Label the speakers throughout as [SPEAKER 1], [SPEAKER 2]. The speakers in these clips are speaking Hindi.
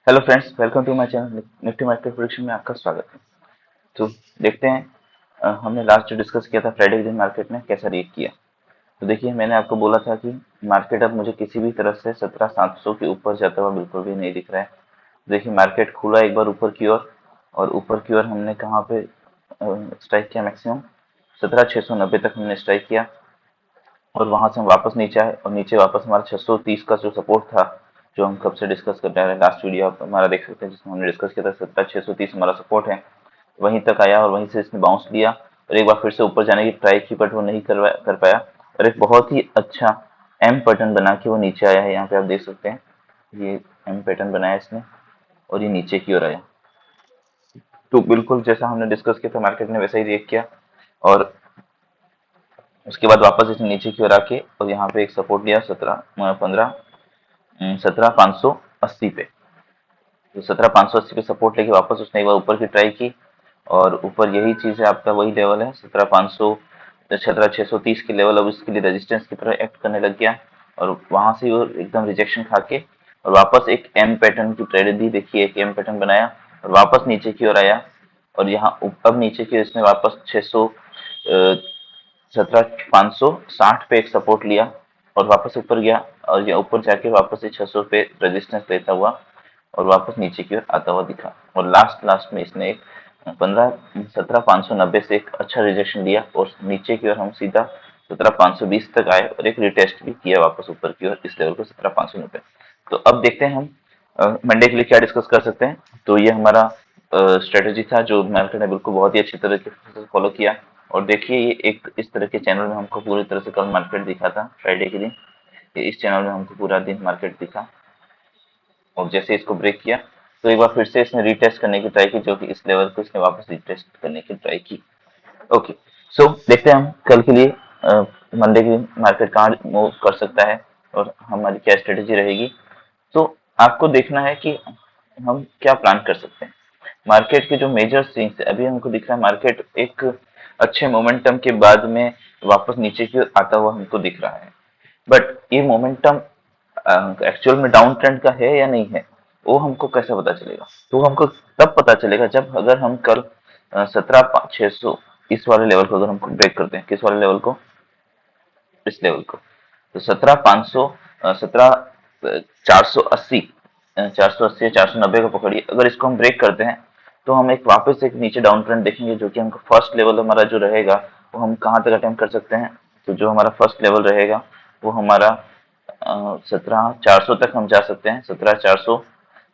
[SPEAKER 1] Hello friends, welcome to my channel Nifty market prediction में आपका स्वागत है। तो देखते हैं, हमने लास्ट जो डिस्कस किया था फ्राइडे के दिन मार्केट ने कैसा रिएक्ट किया। तो देखिए, मैंने आपको बोला था कि मार्केट अब मुझे किसी भी तरह से 17,700 के ऊपर जाता हुआ बिल्कुल भी नहीं दिख रहा है। देखिए, मार्केट खुला एक बार ऊपर की ओर, और ऊपर की ओर हमने कहाँ पे स्ट्राइक किया, मैक्सिमम 17,690 तक हमने स्ट्राइक किया, और वहां से हम वापस नीचे आए, और नीचे वापस हमारा 630 का जो सपोर्ट था, जो हम कब से डिस्कस कर रहे हैं, लास्ट वीडियो आप हमारा देख सकते हैं जिसमें हमने डिस्कस किया था। 17,630 हमारा सपोर्ट है, वहीं तक आया और वहीं से इसने बाउंस लिया, और एक बार फिर से ऊपर जाने की ट्राई की, बट वो नहीं कर पाया, और एक बहुत ही अच्छा एम पैटर्न बना के वो नीचे आया है। यहाँ पे आप देख सकते हैं, ये एम पैटर्न बनाया इसने, और ये नीचे की ओर आया। तो बिल्कुल जैसा हमने डिस्कस किया था, मार्केट ने वैसा ही रिएक्ट किया, और उसके बाद वापस इसने नीचे की ओर आके और यहाँ पे एक सपोर्ट लिया 17,580 पे। तो 17,580 पे सपोर्ट लेके वापस उसने एक बार ऊपर की ट्राई की, और ऊपर यही चीज है, आपका वही लेवल है 17,500, 17,630 के लेवल अब इसके लिए रेजिस्टेंस की तरह एक्ट करने लग गया। और वहां से वो एकदम रिजेक्शन खा के और वापस एक एम पैटर्न की ट्रेड दी। देखिए, एक एम पैटर्न बनाया और वापस नीचे की ओर आया, और यहाँ अब नीचे की इसने वापस 17,560 पे एक सपोर्ट लिया और वापस ऊपर गया, और ये ऊपर जाके वापस से 600 पे रेजिस्टेंस लेता हुआ और वापस नीचे की ओर आता हुआ दिखा। और लास्ट लास्ट में इसने एक 17,590 से एक अच्छा रिजेक्शन लिया, और नीचे की ओर हम सीधा 17,520 तक आए, और एक रिटेस्ट भी किया वापस ऊपर की ओर इस लेवल को 17,590। तो अब देखते हैं हम मंडे के लिए क्या डिस्कस कर सकते हैं। तो ये हमारा स्ट्रेटेजी था जो मार्केट ने बिल्कुल बहुत ही अच्छी तरीके से फॉलो किया। और देखिए, ये एक इस तरह के चैनल में हमको पूरी तरह से कल मार्केट दिखा था फ्राइडे के दिन। ये इस चैनल में हमको पूरा दिन मार्केट दिखा, और जैसे इसको ब्रेक किया तो एक बार फिर से इसने रीटेस्ट करने की ट्राई की, जो कि इस लेवल को इसने वापस रीटेस्ट करने की ट्राई की। ओके, सो देखते हैं हम कल के लिए मंडे की मार्केट कहाँ मूव कर सकता है और हमारी क्या स्ट्रेटेजी रहेगी। तो आपको देखना है कि हम क्या प्लान कर सकते हैं। मार्केट के जो मेजर सीन्स है, अभी हमको दिख रहा है मार्केट एक अच्छे मोमेंटम के बाद में वापस नीचे की ओर आता हुआ हमको दिख रहा है। बट ये मोमेंटम एक्चुअल में डाउन ट्रेंड का है या नहीं है, वो हमको कैसे पता चलेगा? तो हमको तब पता चलेगा जब अगर हम कल 17,600 इस वाले लेवल को अगर हमको ब्रेक करते हैं। किस वाले लेवल को? इस लेवल को। तो 17,500, 17,480, 480 या 490 को पकड़िए, अगर इसको हम ब्रेक करते हैं तो हम एक वापस एक नीचे डाउन ट्रेंड देखेंगे, जो कि हमको फर्स्ट लेवल हमारा जो रहेगा वो हम कहाँ तक अटेम्प्ट कर सकते हैं। तो जो हमारा फर्स्ट लेवल रहेगा वो हमारा 17,400 तक हम जा सकते हैं, 17,400।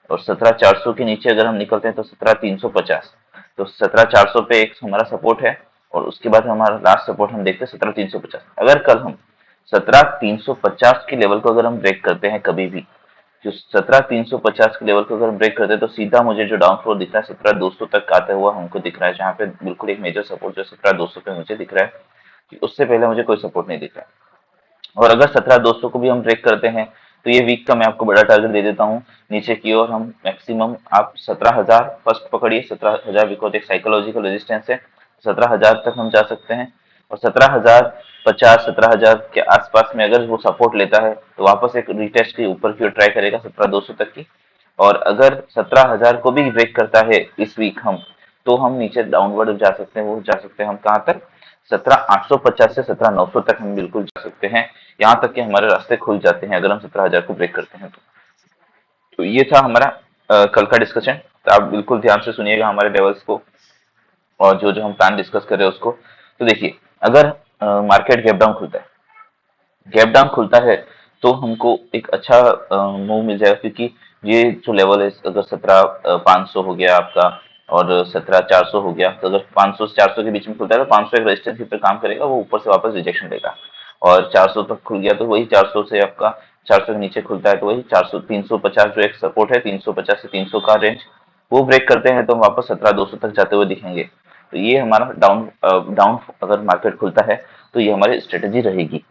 [SPEAKER 1] और 17,400 के नीचे अगर हम निकलते हैं तो 17,350। तो 17,400 पे एक हमारा सपोर्ट है, और उसके बाद हमारा लास्ट सपोर्ट हम देखते हैं 17,350। अगर कल हम 17,350 के लेवल को अगर हम ब्रेक करते हैं कभी भी, जो 17,350 के लेवल को अगर हम ब्रेक करते हैं, तो सीधा मुझे जो डाउन फ्लोर दिख रहा है 17,200 तक आते हुआ हमको दिख रहा है, जहाँ पे बिल्कुल एक मेजर सपोर्ट जो 17,200 पे मुझे दिख रहा है, कि उससे पहले मुझे कोई सपोर्ट नहीं दिख रहा है। और अगर 17,200 को भी हम ब्रेक करते हैं तो ये वीक का मैं आपको बड़ा टारगेट दे देता हूँ नीचे की ओर। हम मैक्सिमम आप 17,000 फर्स्ट पकड़िए, 17,000 बिकॉज एक साइकोलॉजिकल रेजिस्टेंस है, 17,000 तक हम जा सकते हैं। और 17,050, 17,000 के आसपास में अगर वो सपोर्ट लेता है तो वापस एक रिटेस्ट के ऊपर की ओर ट्राई करेगा 17,200 तक की। और अगर 17,000 को भी ब्रेक करता है इस वीक हम, तो हम नीचे डाउनवर्ड जा सकते हैं। वो जा सकते हैं हम कहाँ तक? 17,850 से 17,900 तक हम बिल्कुल जा सकते हैं। यहाँ तक कि हमारे रास्ते खुल जाते हैं अगर हम 17,000 को ब्रेक करते हैं तो ये था हमारा कल का डिस्कशन। तो आप बिल्कुल ध्यान से सुनिएगा हमारे लेवल्स को, और जो जो हम प्लान डिस्कस कर रहे हैं उसको। तो देखिए, अगर मार्केट गैप डाउन खुलता है, गैप डाउन खुलता है तो हमको एक अच्छा मूव मिल जाएगा, क्योंकि ये जो लेवल है, अगर 17,500 हो गया आपका और 17,400 हो गया, तो अगर 500 से 400 के बीच में खुलता है तो 500 एक रेजिस्टेंस के ऊपर काम करेगा, वो ऊपर से वापस रिजेक्शन देगा। और 400 तक खुल गया तो वही 400 से आपका 400 के नीचे खुलता है तो वही 400, 350 जो एक सपोर्ट है, 350 से 300 का रेंज, वो ब्रेक करते हैं तो हम वापस 17,200 तक जाते हुए दिखेंगे। तो ये हमारा डाउन डाउन अगर मार्केट खुलता है तो ये हमारी स्ट्रेटेजी रहेगी।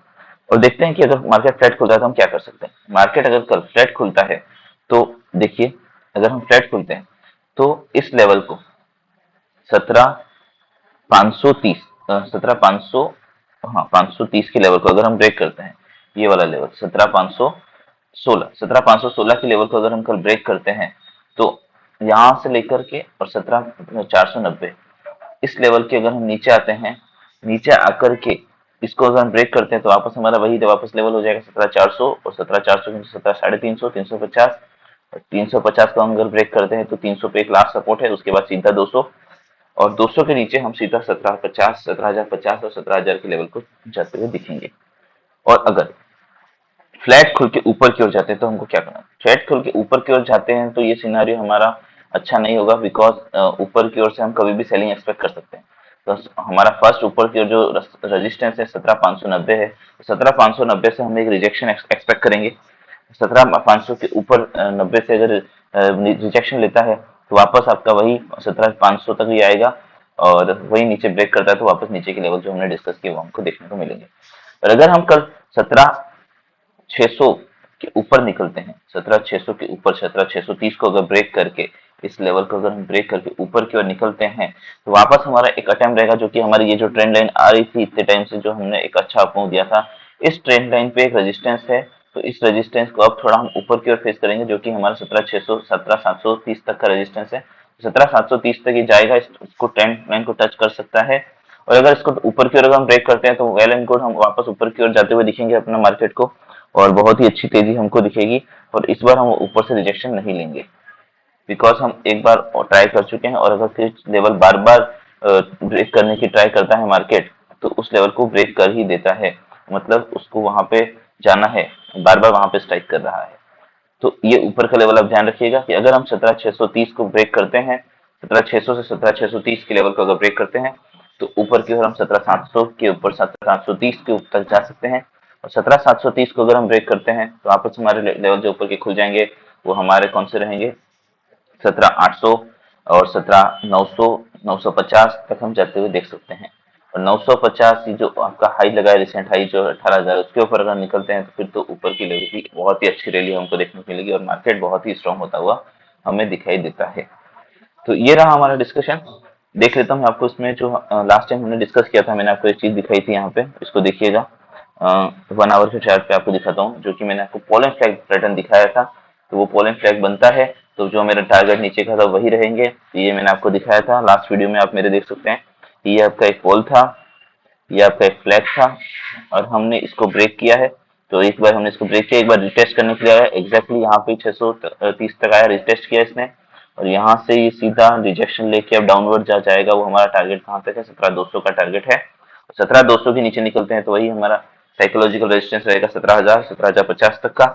[SPEAKER 1] और देखते हैं कि अगर मार्केट फ्लैट खुलता है तो हम क्या कर सकते हैं। मार्केट अगर कल फ्लैट खुलता है तो देखिए, अगर हम फ्लैट खुलते हैं तो इस लेवल को 17,530, 17,500, हाँ 530 के लेवल को अगर हम ब्रेक करते हैं, ये वाला लेवल 17,516, 17,516 के लेवल को अगर हम कल ब्रेक करते हैं तो यहाँ से लेकर के और 17,490 इस लेवल के अगर हम नीचे आते हैं, नीचे आकर के इसको अगर हम ब्रेक करते हैं तो वापस हमारा वही वापस लेवल हो जाएगा 17,400, और 17,400 में 17,350, 350, और 350 को हम अगर ब्रेक करते हैं तो 300 पे एक लास्ट सपोर्ट है, उसके बाद सीधा 200, और 200 के नीचे हम सीधा 1750, 17,050 और 17,000 के लेवल को जाते हुए दिखेंगे। और अगर फ्लैट खुल के ऊपर की ओर जाते हैं तो हमको क्या करना है? फ्लैट खुल के ऊपर की ओर जाते हैं तो ये सिनारियो हमारा अच्छा नहीं होगा, बिकॉज ऊपर की ओर से हम कभी भी सेलिंग एक्सपेक्ट कर सकते हैं। तो हमारा फर्स्ट ऊपर की ओर जो रेजिस्टेंस है 17,590 है, 17,590 से हम एक रिजेक्शन एक्सपेक्ट करेंगे। 17,500 के ऊपर 90 से अगर रिजेक्शन लेता है तो वापस आपका वही 17,500 तक ही आएगा, और वही नीचे ब्रेक करता है तो वापस नीचे के लेवल जो हमने डिस्कस किए वो हमको देखने को मिलेंगे। और अगर हम कल 17,600 के ऊपर निकलते हैं, 17,600 के ऊपर 17,630 को अगर ब्रेक करके इस लेवल को अगर हम ब्रेक करके ऊपर की ओर निकलते हैं तो वापस हमारा एक अटेम्प्ट रहेगा, जो कि हमारी ये जो ट्रेंड लाइन आ रही थी इतने टाइम से, जो हमने एक अच्छा अप दिया था, इस ट्रेंड लाइन पे एक रेजिस्टेंस है। तो इस रेजिस्टेंस को अब थोड़ा हम ऊपर की ओर फेस करेंगे, जो कि हमारा 17,600 17,730 तक का रेजिस्टेंस है। 17,730 तक ये जाएगा, इसको ट्रेंड लाइन को टच कर सकता है। और अगर इसको ऊपर की ओर अगर हम ब्रेक करते हैं तो वेल एंड गुड, हम वापस ऊपर की ओर जाते हुए दिखेंगे अपना मार्केट को, और बहुत ही अच्छी तेजी हमको दिखेगी। और इस बार हम ऊपर से रिजेक्शन नहीं लेंगे, बिकॉज हम एक बार ट्राई कर चुके हैं, और अगर फिर लेवल बार बार ब्रेक करने की ट्राई करता है मार्केट तो उस लेवल को ब्रेक कर ही देता है, मतलब उसको वहां पे जाना है, बार बार वहां पे स्ट्राइक कर रहा है। तो ये ऊपर का लेवल आप ध्यान रखिएगा कि अगर हम 17,630 को ब्रेक करते हैं, 17,600 से 17,630 के लेवल को अगर ब्रेक करते हैं तो ऊपर की ओर हम 17,700 के ऊपर 17,730 के ऊपर तक जा सकते हैं। और 17,730 को अगर हम ब्रेक करते हैं तो वापस हमारे लेवल जो ऊपर के खुल जाएंगे वो हमारे कौन से रहेंगे? 17,800 और 17,900, 950 तक हम जाते हुए देख सकते हैं। और 950 जो आपका हाई लगा है, रिसेंट हाई जो 18,000, उसके ऊपर अगर निकलते हैं तो फिर तो ऊपर की लेवल की बहुत ही अच्छी रैली हमको देखने को मिलेगी और मार्केट बहुत ही स्ट्रांग होता हुआ हमें दिखाई देता है। तो ये रहा हमारा डिस्कशन। देख लेता हूँ आपको इसमें जो लास्ट टाइम हमने डिस्कस किया था, मैंने आपको एक चीज दिखाई थी यहाँ पे, इसको देखिएगा। 1 आवर के चार्ट पे आपको दिखाता हूँ, जो कि मैंने आपको पोलन फ्लैग पैटर्न दिखाया था। तो वो पोलन फ्लैग बनता है तो जो मेरा टारगेट नीचे का था वही रहेंगे। तो ये मैंने आपको दिखाया था लास्ट वीडियो में, आप मेरे देख सकते हैं। ये आपका एक पोल था, ये आपका एक फ्लैग था, और हमने इसको ब्रेक किया है। तो एक बार हमने इसको ब्रेक किया, एक बार रिटेस्ट करने के लिए आया, एग्जैक्टली यहाँ पे 630 तक आया, रिटेस्ट किया इसने, और यहाँ से ये सीधा रिजेक्शन लेके अब डाउनवर्ड जा जाएगा। वो हमारा टारगेट कहाँ तक है? 17,200 का टारगेट है। 17,200 के नीचे निकलते हैं तो वही हमारा साइकोलॉजिकल रेजिस्टेंस रहेगा 17,000, 17,050 तक का।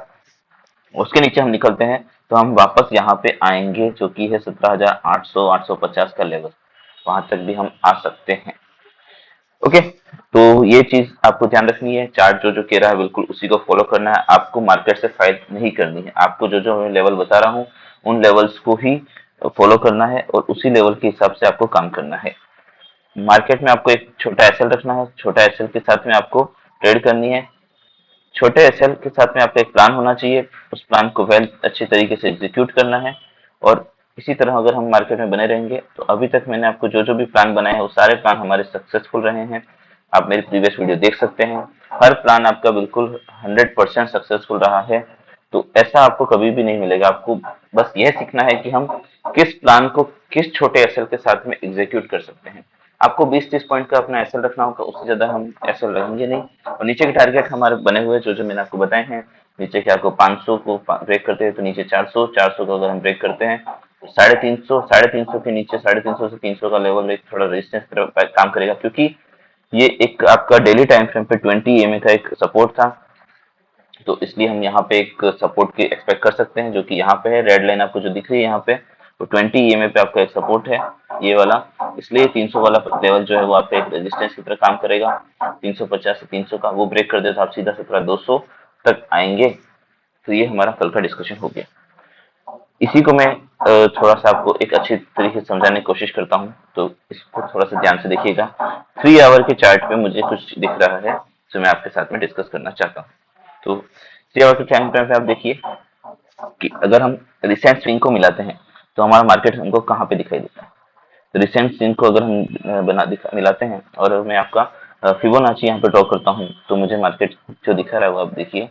[SPEAKER 1] उसके नीचे हम निकलते हैं तो हम वापस यहाँ पे आएंगे, जो कि है 17,800, 850 का लेवल, वहां तक भी हम आ सकते हैं। ओके, तो ये चीज आपको ध्यान रखनी है। चार्ट जो जो कह रहा है बिल्कुल उसी को फॉलो करना है, आपको मार्केट से फाइट नहीं करनी है। आपको जो जो मैं लेवल बता रहा हूँ उन लेवल्स को ही फॉलो करना है, और उसी लेवल के हिसाब से आपको काम करना है। मार्केट में आपको एक छोटा एसएल रखना है, छोटा एसएल के साथ में आपको ट्रेड करनी है। छोटे एसएल के साथ में आपका एक प्लान होना चाहिए, उस प्लान को वेल अच्छी तरीके से एग्जीक्यूट करना है। और इसी तरह अगर हम मार्केट में बने रहेंगे तो अभी तक मैंने आपको जो जो भी प्लान बनाए हैं वो सारे प्लान हमारे सक्सेसफुल रहे हैं। आप मेरी प्रीवियस वीडियो देख सकते हैं, हर प्लान आपका बिल्कुल 100% सक्सेसफुल रहा है। तो ऐसा आपको कभी भी नहीं मिलेगा। आपको बस यह सीखना है कि हम किस प्लान को किस छोटे एसएल के साथ में एग्जीक्यूट कर सकते हैं। आपको 20-30 पॉइंट का अपना एसएल रखना होगा, उससे ज्यादा हम एसएल रखेंगे नहीं। और नीचे के टारगेट हमारे बने हुए जो जो मैंने आपको बताए हैं, नीचे के आपको 500 को ब्रेक करते हैं तो नीचे 400, 400 को अगर हम ब्रेक करते हैं तो 350, 350 के नीचे 350 से 300 का लेवल एक थोड़ा रेजिस्टेंस काम करेगा, क्योंकि ये एक आपका डेली टाइम फ्रेम पे 20 EMA का एक सपोर्ट था। तो इसलिए हम यहाँ पे एक सपोर्ट की एक्सपेक्ट कर सकते हैं, जो कि यहाँ पे है, रेड लाइन आपको जो दिख रही है यहाँ पे, तो 20 EMA पे आपका एक सपोर्ट है ये वाला। इसलिए 300 वाला लेवल जो है वो आपका एक रेजिस्टेंस की तरह काम करेगा। 350 से 300 का वो ब्रेक कर दे तो आप सीधा 17,200 तक आएंगे। तो ये हमारा कल का डिस्कशन हो गया। इसी को मैं थोड़ा सा आपको एक अच्छी तरीके से समझाने की कोशिश करता हूँ, तो इसको थोड़ा सा ध्यान से देखिएगा। 3 आवर के चार्ट पे मुझे कुछ दिख रहा है जो मैं आपके साथ में डिस्कस करना चाहता हूँ। तो 3 आवर के टाइम फ्रेम पे आप देखिए कि अगर हम रिसेंट स्विंग को मिलाते हैं तो हमारा मार्केट हमको कहाँ पे दिखाई देता है। तो रिसेंट स्विंग को अगर हम मिलाते हैं और मैं आपका फिबोनाची यहाँ पे ड्रॉ करता हूँ तो मुझे मार्केट जो दिखा रहा है वो आप देखिए।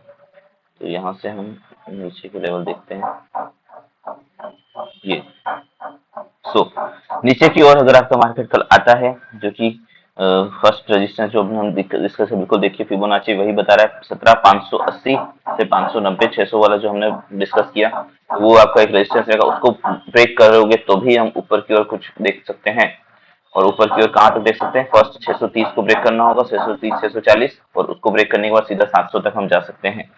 [SPEAKER 1] तो यहाँ से हम नीचे के लेवल देखते हैं, ये नीचे की ओर अगर आपका मार्केट कल आता है, जो कि फर्स्ट रेजिस्टेंस जो हम डिस्कस बिल्कुल देखिए फिबोनाची वही बता रहा है 17,580 से 590 600 वाला जो हमने डिस्कस किया, वो आपका एक रेजिस्टेंस रहेगा। उसको ब्रेक करोगे तो भी हम ऊपर की ओर कुछ देख सकते हैं। और ऊपर की ओर कहाँ तक देख सकते हैं, फर्स्ट 630 को ब्रेक करना होगा, 630 640, और उसको ब्रेक करने के बाद सीधा 700 तक हम जा सकते हैं।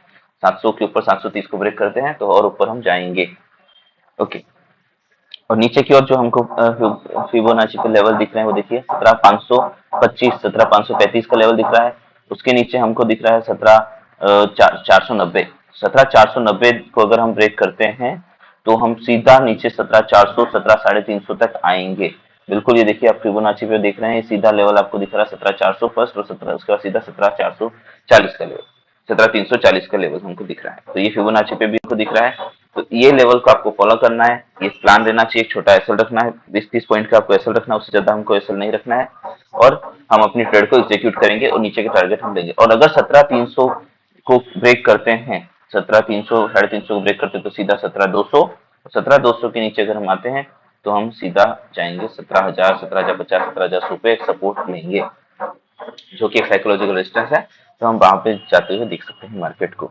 [SPEAKER 1] 700 के ऊपर 730 को ब्रेक करते हैं तो और ऊपर हम जाएंगे। ओके। और नीचे की ओर जो हमको फिबोनाची के लेवल दिख रहे हैं वो देखिए 17,525 17,535 का लेवल दिख रहा है। उसके नीचे हमको दिख रहा है 17,490। 17,490 को अगर हम ब्रेक करते हैं तो हम सीधा नीचे 17,400 17,350 तक आएंगे। बिल्कुल ये देखिए आप फिबोनाची पे देख रहे हैं, सीधा लेवल आपको दिख रहा है 17,400 फर्स्ट, और 17 उसके बाद सीधा 17,440 का लेवल, 17,340 का लेवल हमको दिख रहा है। तो ये फिबोनाची पे भी हमको दिख रहा है। तो ये लेवल को आपको फॉलो करना है, ये प्लान रहना चाहिए, एक छोटा एसएल रखना है, 20-30 पॉइंट का आपको एसएल रखना है, उससे ज्यादा हमको एसएल नहीं रखना है। और हम अपनी ट्रेड को एग्जीक्यूट करेंगे और नीचे के टारगेट हम लेंगे। और अगर 17,300 को ब्रेक करते हैं, 17,300 350 को ब्रेक करते हैं तो सीधा 17,200, 17,200 के नीचे अगर हम आते हैं तो हम सीधा जाएंगे 17,000 17,050 17,100 पे एक सपोर्ट लेंगे, जो कि एक साइकोलॉजिकल रेजिस्टेंस है। तो हम वहां पे जाते हुए देख सकते हैं मार्केट को।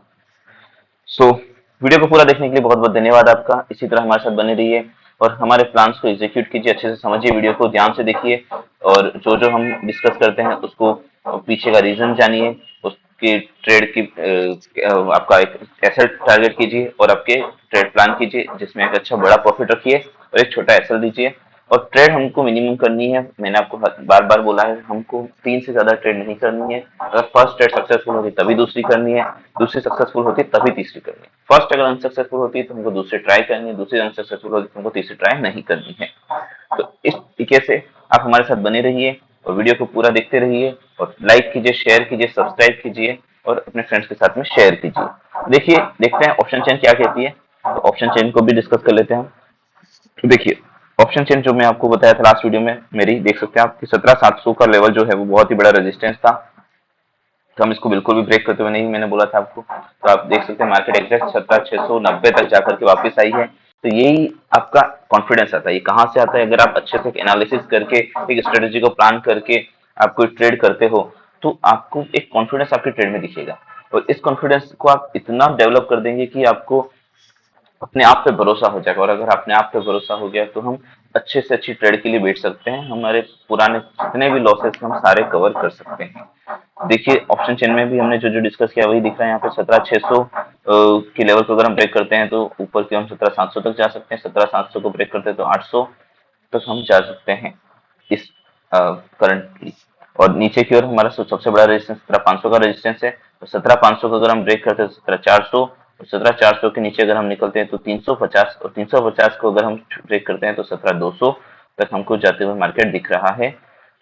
[SPEAKER 1] वीडियो को पूरा देखने के लिए बहुत बहुत धन्यवाद आपका। इसी तरह हमारे साथ बने रहिए और हमारे प्लान्स को एग्जीक्यूट कीजिए, अच्छे से समझिए, वीडियो को ध्यान से देखिए, और जो जो हम डिस्कस करते हैं उसको पीछे का रीजन जानिए, उसके ट्रेड की आपका एक एसेट टारगेट कीजिए और आपके ट्रेड प्लान कीजिए, जिसमें एक अच्छा बड़ा प्रॉफिट रखिए और एक छोटा एसएल दीजिए। और ट्रेड हमको मिनिमम करनी है, मैंने आपको बार बार बोला है, हमको 3 से ज्यादा ट्रेड नहीं करनी है। अगर फर्स्ट ट्रेड सक्सेसफुल होगी तभी दूसरी करनी है, दूसरी सक्सेसफुल होती है तभी तीसरी करनी है। फर्स्ट अगर अनसक्सेसफुल होती है तो हमको दूसरी ट्राई करनी है, दूसरी अनसक्सेसफुल होती है तो हमको तीसरी ट्राई नहीं करनी है। तो इस तरीके से आप हमारे साथ बने रहिए और वीडियो को पूरा देखते रहिए, और लाइक कीजिए, शेयर कीजिए, सब्सक्राइब कीजिए और अपने फ्रेंड्स के साथ में शेयर कीजिए। देखिए, देखते हैं ऑप्शन चेन क्या कहती है। तो ऑप्शन चेन को भी डिस्कस कर लेते हैं। तो देखिए, ऑप्शन चेन जो मैं आपको बताया था लास्ट वीडियो में मेरी, देख सकते हैं आप कि 17,700 का लेवल जो है वो बहुत ही बड़ा रेजिस्टेंस था। तो हम इसको बिल्कुल भी ब्रेक करते हुए नहीं, मैंने बोला था आपको। तो आप देख सकते हैं मार्केट एग्जैक्ट 17,690 तक जाकर के वापस आई है। तो यही आपका कॉन्फिडेंस आता है। ये कहाँ से आता है? अगर आप अच्छे से एनालिसिस करके एक स्ट्रेटेजी को प्लान करके आप कोई ट्रेड करते हो तो आपको एक कॉन्फिडेंस आपके ट्रेड में दिखेगा, और इस कॉन्फिडेंस को आप इतना डेवलप कर देंगे कि आपको अपने आप पे भरोसा हो जाएगा। और अगर अपने आप पे भरोसा हो गया तो हम अच्छे से अच्छी ट्रेड के लिए बैठ सकते हैं, हमारे पुराने जितने भी लॉसेस हम सारे कवर कर सकते हैं। देखिए, ऑप्शन चेन में भी हमने जो जो डिस्कस किया वही दिख रहा है यहाँ पे। 17,600 के लेवल को अगर हम ब्रेक करते हैं तो ऊपर की हम 17,700 तक जा सकते हैं, 17,700 को ब्रेक करते हैं तो 800 तक हम जा सकते हैं इस करंटली। और नीचे की ओर हमारा सबसे बड़ा रेजिस्टेंस 17,500 का रेजिस्टेंस है। तो 17,500 को अगर हम ब्रेक करते हैं तो 17,400, और 17,400 के नीचे अगर हम निकलते हैं तो 350, और 350 को अगर हम ब्रेक करते हैं तो 17,200 तक हमको जाते हुए मार्केट दिख रहा है।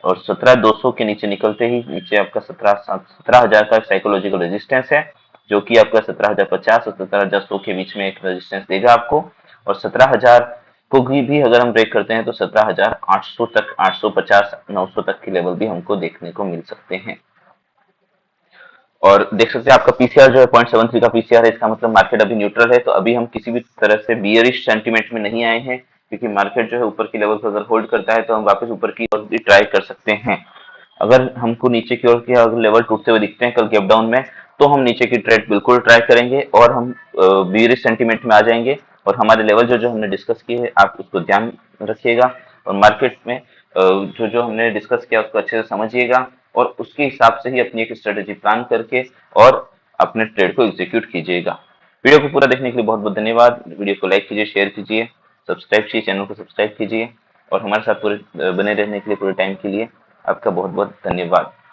[SPEAKER 1] और 17,200 के नीचे निकलते ही नीचे आपका 17,000 का साइकोलॉजिकल रेजिस्टेंस है, जो कि आपका 17,050 और 17,100 के बीच में एक रेजिस्टेंस देगा आपको। और 17,000 को भी अगर हम ब्रेक करते हैं तो 17,800 तक, 850 900 तक के लेवल भी हमको देखने को मिल सकते हैं। और देख सकते हैं आपका पीसीआर जो है 0.73 का पीसीआर है, इसका मतलब मार्केट अभी न्यूट्रल है। तो अभी हम किसी भी तरह से बियरिश सेंटीमेंट में नहीं आए हैं, क्योंकि मार्केट जो है ऊपर की लेवल को अगर होल्ड करता है तो हम वापस ऊपर की ओर भी ट्राई कर सकते हैं। अगर हमको नीचे की ओर के अगर लेवल टूटते हुए दिखते हैं कल गैप डाउन में, तो हम नीचे की ट्रेड बिल्कुल ट्राई करेंगे और हम बियरिश सेंटीमेंट में आ जाएंगे। और हमारे लेवल जो जो हमने डिस्कस किए हैं आप उसको ध्यान रखिएगा, और मार्केट में जो जो हमने डिस्कस किया उसको अच्छे से समझिएगा, और उसके हिसाब से ही अपनी एक स्ट्रेटेजी प्लान करके और अपने ट्रेड को एग्जीक्यूट कीजिएगा। वीडियो को पूरा देखने के लिए बहुत बहुत धन्यवाद। वीडियो को लाइक कीजिए, शेयर कीजिए, सब्सक्राइब कीजिए, चैनल को सब्सक्राइब कीजिए, और हमारे साथ पूरे बने रहने के लिए, पूरे टाइम के लिए आपका बहुत बहुत धन्यवाद।